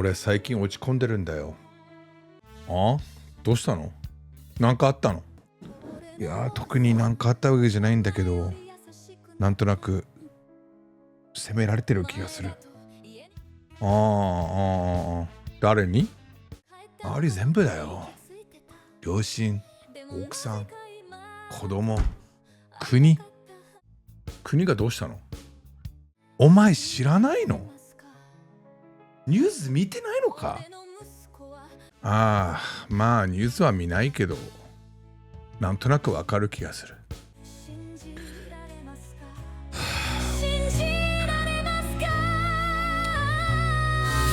俺最近落ち込んでるんだよ。あ？どうしたの？なんかあったの？いや、特になんかあったわけじゃないんだけど、なんとなく責められてる気がする。誰に？周り全部だよ。両親、奥さん、子供、国がどうしたの？お前知らないの？ニュース見てないのか？まあニュースは見ないけど、なんとなくわかる気がする。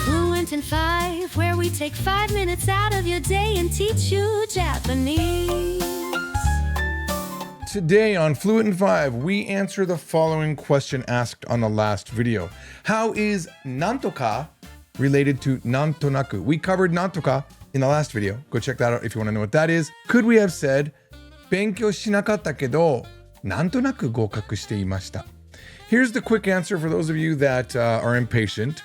Fluent in 5, where we take 5 minutes out of your day and teach you Japanese. Today on Fluent in 5, we answer the following question asked on the last video. How is nantoka related to nantonaku? We covered nantoka in the last video. Go check that out if you want to know what that is. Could we have said, 勉強しなかったけど、なんとなく合格していました? Here's the quick answer for those of you that are impatient.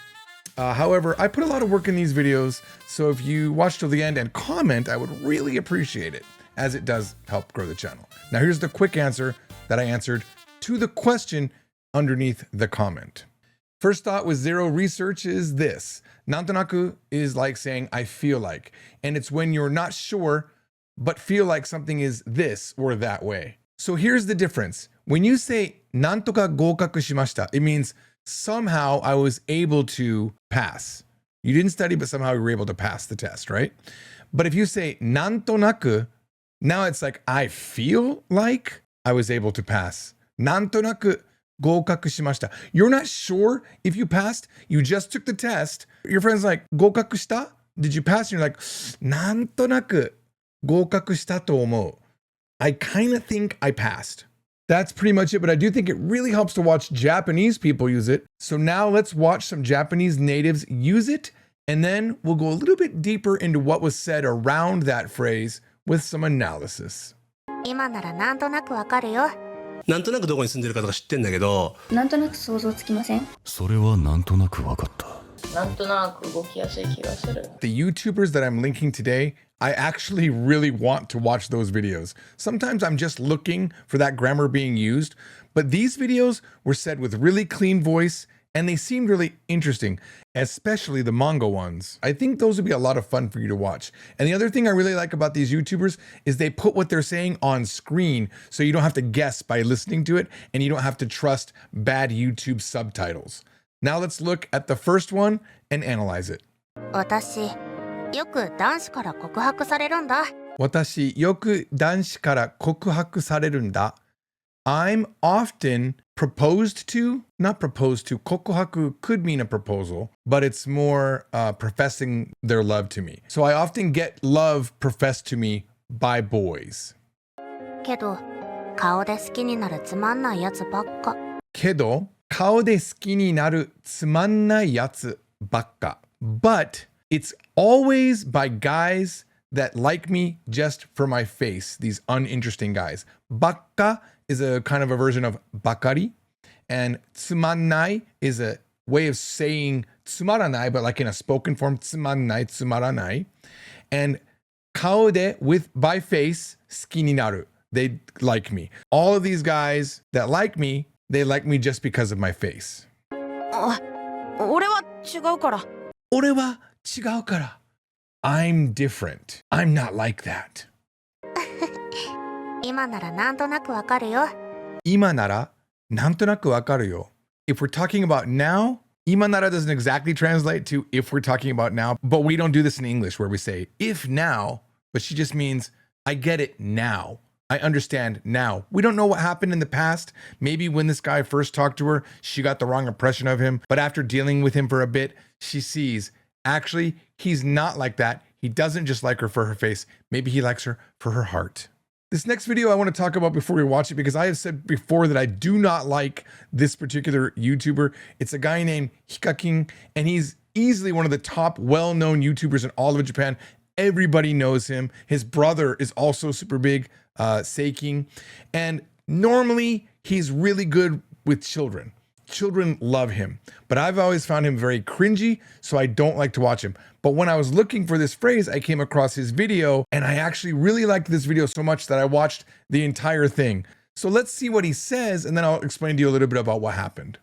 However, I put a lot of work in these videos, so if you watch till the end and comment, I would really appreciate it, as it does help grow the channel. Now, here's the quick answer that I answered to the question underneath the comment. First thought with zero research is this. Nantonaku is like saying, I feel like, and it's when you're not sure, but feel like something is this or that way. So here's the difference. When you say, なんとか合格しました, it means somehow I was able to pass. You didn't study, but somehow you were able to pass the test, right? But if you say なんとなく, now it's like I feel like I was able to pass. なんとなく合格しました. You're not sure if you passed. You just took the test. Your friend's like, 合格した? Did you pass? And you're like, なんとなく合格したと思う. I kind of think I passed. That's pretty much it, but I do think it really helps to watch Japanese people use it. So now let's watch some Japanese natives use it, and then we'll go a little bit deeper into what was said around that phrase with some analysis. 今ならなんとなくわかるよ。なんとなくどこに住んでるかとか知ってんだけど、なんとなく想像つきません？それはなんとなくわかった。なんとなく動きやすい気がする。The YouTubers that I'm linking today, I actually really want to watch those videos. Sometimes I'm just looking for that grammar being used, but these videos were said with really clean voice and they seemed really interesting, especially the manga ones. I think those would be a lot of fun for you to watch. And the other thing I really like about these YouTubers is they put what they're saying on screen so you don't have to guess by listening to it and you don't have to trust bad YouTube subtitles. Now let's look at the first one and analyze it. 私、よく男子から告白されるんだ。私、よく男子から告白されるんだ. I'm often proposed to, not proposed to. 告白 could mean a proposal, but it's more professing their love to me. So I often get love professed to me by boys. けど、顔で好きになるつまんないやつばっか。けど、顔で好きになるつまんないやつばっか. But it's always by guys that like me just for my face, these uninteresting guys. Bakka is a kind of a version of bakari, and tsumannai is a way of saying tsumaranai, but like in a spoken form, tsumannai, tsumaranai. And kaode with by face, suki ni naru. They like me. All of these guys that like me, they like me just because of my face. 俺は違うから。俺は違うから. I'm different. I'm not like that. 今ならなんとなくわかるよ。今ならなんとなくわかるよ. If we're talking about now, 今なら doesn't exactly translate to if we're talking about now, but we don't do this in English where we say if now, but she just means I get it now. I understand now. We don't know what happened in the past. Maybe when this guy first talked to her, she got the wrong impression of him. But after dealing with him for a bit, she sees, actually, he's not like that. He doesn't just like her for her face. Maybe he likes her for her heart. This next video I want to talk about before we watch it, because I have said before that I do not like this particular YouTuber. It's a guy named Hikakin, and he's easily one of the top well-known YouTubers in all of Japan. Everybody knows him. His brother is also super big, Seiking. And normally he's really good with children. children love him, but I've always found him very cringy, so I don't like to watch him. But when I was looking for this phrase, I came across his video, and I actually really liked this video so much that I watched the entire thing. So let's see what he says, and then I'll explain to you a little bit about what happened.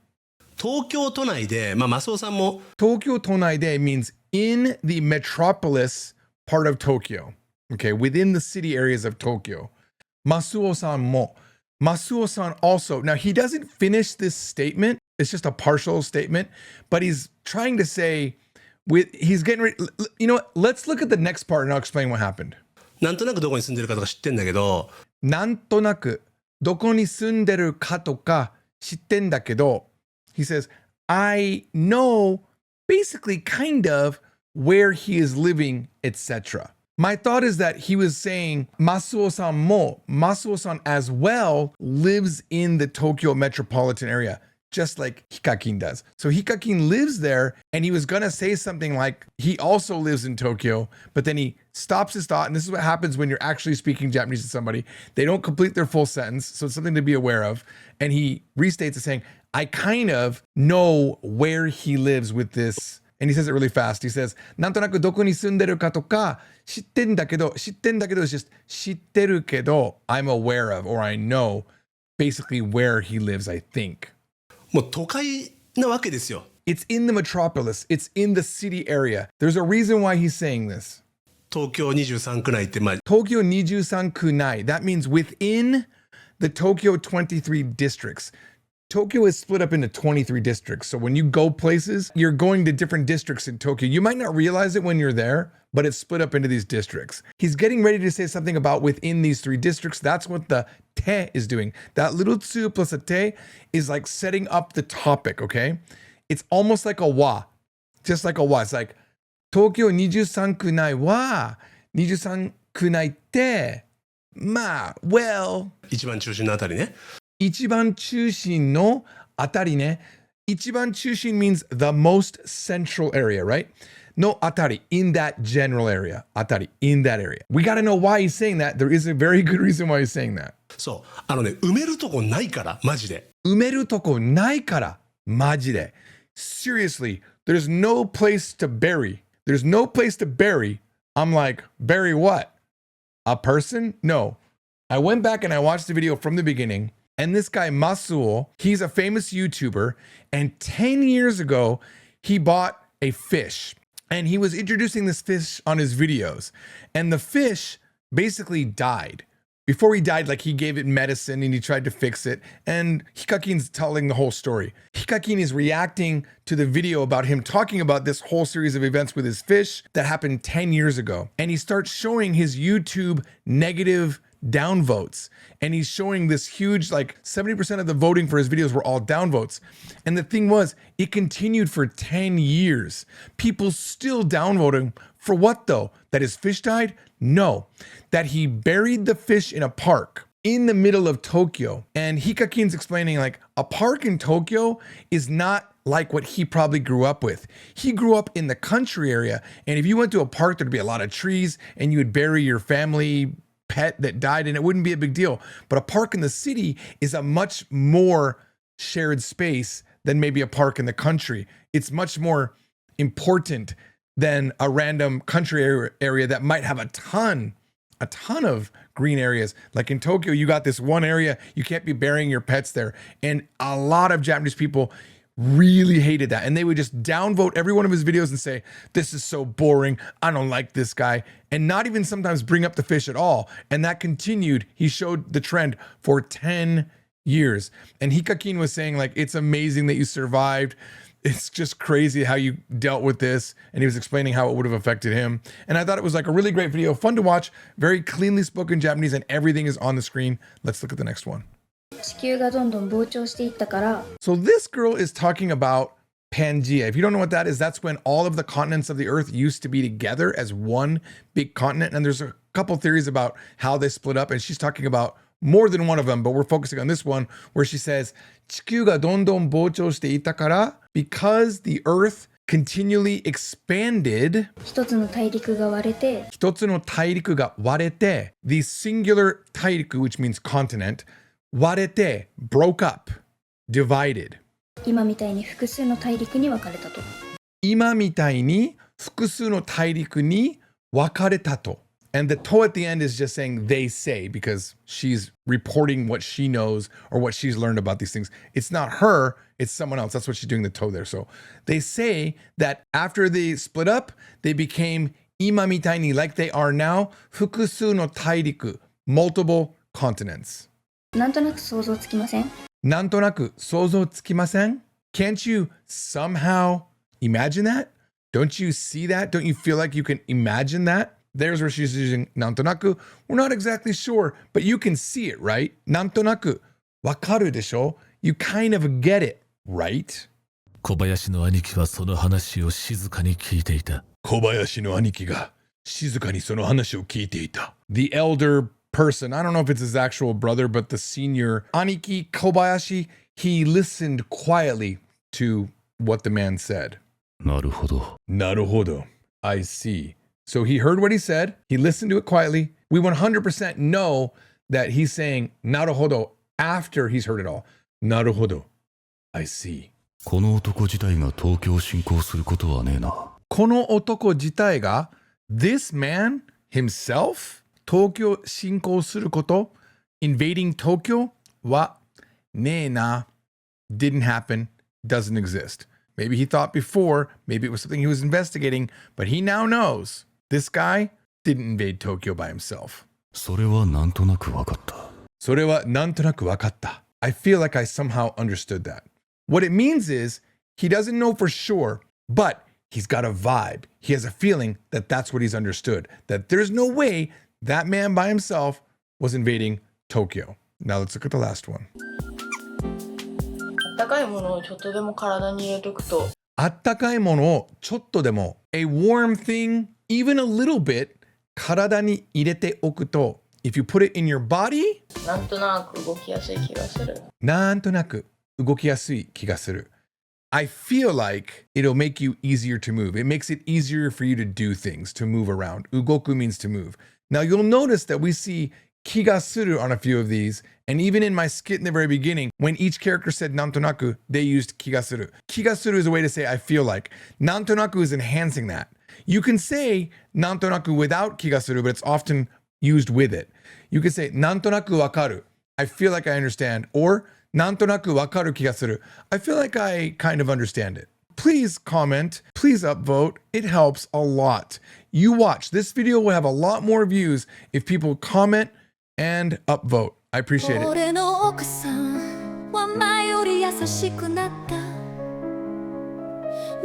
東京都内で、マスオさんも Tokyo Tonaide means in the metropolis part of Tokyo. Okay, within the city areas of Tokyo. Masuo-san mo. Masuo-san also. Now, he doesn't finish this statement. It's just a partial statement, but he's trying to say, he's getting ready. You know what? Let's look at the next part and I'll explain what happened. なんとなくどこに住んでるかとか知ってんだけど、なんとなくどこに住んでるかとか知ってんだけど he says, I know basically kind of where he is living, etc. My thought is that he was saying Masuo-san mo, Masuo-san as well lives in the Tokyo metropolitan area, just like Hikakin does. So Hikakin lives there, and he was going to say something like he also lives in Tokyo, but then he stops his thought. And this is what happens when you're actually speaking Japanese to somebody. They don't complete their full sentence. So it's something to be aware of. And he restates it saying, I kind of know where he lives with this. And he says it really fast. He says, なんとなくどこに住んでるかとか知ってんだけど is just 知ってるけど I'm aware of, or I know basically where he lives, I think. もう都会なわけですよ。 It's in the metropolis. It's in the city area. There's a reason why he's saying this. 東京23区内って、Tokyo 23区内. That means within the Tokyo 23 districts. Tokyo is split up into 23 districts. So when you go places, you're going to different districts in Tokyo. You might not realize it when you're there, but it's split up into these districts. He's getting ready to say something about within these three districts. That's what the te is doing. That little tsu plus a te is like setting up the topic, okay? It's almost like a wa, just like a wa. It's like, Tokyo 23区内は23区内ってwell 一番中心のあたりね。一番中心のあたりね。一番中心 means the most central area, right? No atari, in that general area. Atari, in that area. We got to know why he's saying that. There is a very good reason why he's saying that. そう。埋めるとこないから、マジで。埋めるとこないから、マジで。Seriously, there's no place to bury. There's no place to bury. I'm like, bury what? A person? No. I went back and I watched the video from the beginning. And this guy, Masuo, he's a famous YouTuber. And 10 years ago, he bought a fish. And he was introducing this fish on his videos. And the fish basically died. Before he died, like he gave it medicine and he tried to fix it. And Hikakin's telling the whole story. Hikakin is reacting to the video about him talking about this whole series of events with his fish that happened 10 years ago. And he starts showing his YouTube negative downvotes, and he's showing this huge, like 70% of the voting for his videos were all downvotes. And the thing was, it continued for 10 years. People still downvoting for what though? That his fish died? No, that he buried the fish in a park in the middle of Tokyo. And Hikakin's explaining like a park in Tokyo is not like what he probably grew up with. He grew up in the country area, and if you went to a park, there'd be a lot of trees and you would bury your family pet that died and it wouldn't be a big deal. But a park in the city is a much more shared space than maybe a park in the country. It's much more important than a random country area that might have a ton of green areas. Like in Tokyo, you got this one area, you can't be burying your pets there. And a lot of Japanese people really hated that. And they would just downvote every one of his videos and say, this is so boring. I don't like this guy. And not even sometimes bring up the fish at all. And that continued. He showed the trend for 10 years. And Hikakin was saying like, it's amazing that you survived. It's just crazy how you dealt with this. And he was explaining how it would have affected him. And I thought it was like a really great video, fun to watch, very cleanly spoken Japanese, and everything is on the screen. Let's look at the next one. 地球がどんどん膨張していったから So this girl is talking about Pangaea. If you don't know what that is, that's when all of the continents of the earth used to be together as one big continent. And there's a couple theories about how they split up. And she's talking about more than one of them, but we're focusing on this one where she says, 地球がどんどん膨張していったから because the earth continually expanded. 一つの大陸が割れて一つの大陸が割れて the singular 大陸, which means continent, 割れて broke up, divided. 今みたいに複数の大陸に分かれたと。今みたいに複数の大陸に分かれたと。And the to at the end is just saying they say because she's reporting what she knows or what she's learned about these things. It's not her, it's someone else. That's what she's doing the to there. So they say that after they split up, they became 今みたいに like they are now 複数の大陸 multiple continents. なんとなく想像つきません？なんとなく想像つきません? Can't you somehow imagine that? Don't you see that? Don't you feel like you can imagine that? There's where she's using なんとなく. We're not exactly sure, but you can see it, right? なんとなくわかるでしょ? You kind of get it, right? 小林の兄貴はその話を静かに聞いていた。小林の兄貴が静かにその話を聞いていた. The elder person, I don't know if it's his actual brother, but the senior Aniki Kobayashi, he listened quietly to what the man said. なるほど。なるほど. I see. So he heard what he said. He listened to it quietly. We 100% know that he's saying なるほど after he's heard it all. なるほど. I see. この男自体が東京侵攻することはねえな。この男自体が this man himself 東京侵攻すること invading Tokyo はねえな didn't happen, doesn't exist. Maybe he thought before, maybe it was something he was investigating, but he now knows this guy didn't invade Tokyo by himself. それはなんとなくわかった。それはなんとなくわかった. I feel like I somehow understood that. What it means is he doesn't know for sure, but he's got a vibe. He has a feeling that that's what he's understood, that there's no way that man by himself was invading Tokyo. Now let's look at the last one. あったかいものをちょっとでも体に入れとくと、あったかいものをちょっとでも a warm thing, even a little bit 体に入れておくと if you put it in your body なんとなく動きやすい気がする。なんとなく動きやすい気がする. I feel like it'll make you easier to move. It makes it easier for you to do things, to move around. Ugoku means to move. Now you'll notice that we see 気がする on a few of these, and even in my skit in the very beginning, when each character said なんとなく, they used 気がする. 気がする is a way to say I feel like. なんとなく is enhancing that. You can say なんとなく without 気がする, but it's often used with it. You can say なんとなくわかる. I feel like I understand. Or なんとなくわかる気がする. I feel like I kind of understand it. Please comment, please upvote. It helps a lot. You watch. This video will have a lot more views if people comment and upvote. I appreciate it. 俺の奥さんは前より優しくなった。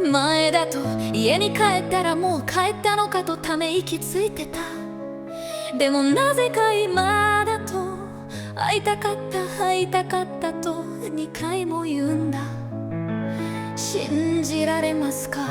前だと家に帰ったらもう帰ったのかとため息ついてた。でもなぜか今だと会いたかったと2回も言うんだ。信じられますか？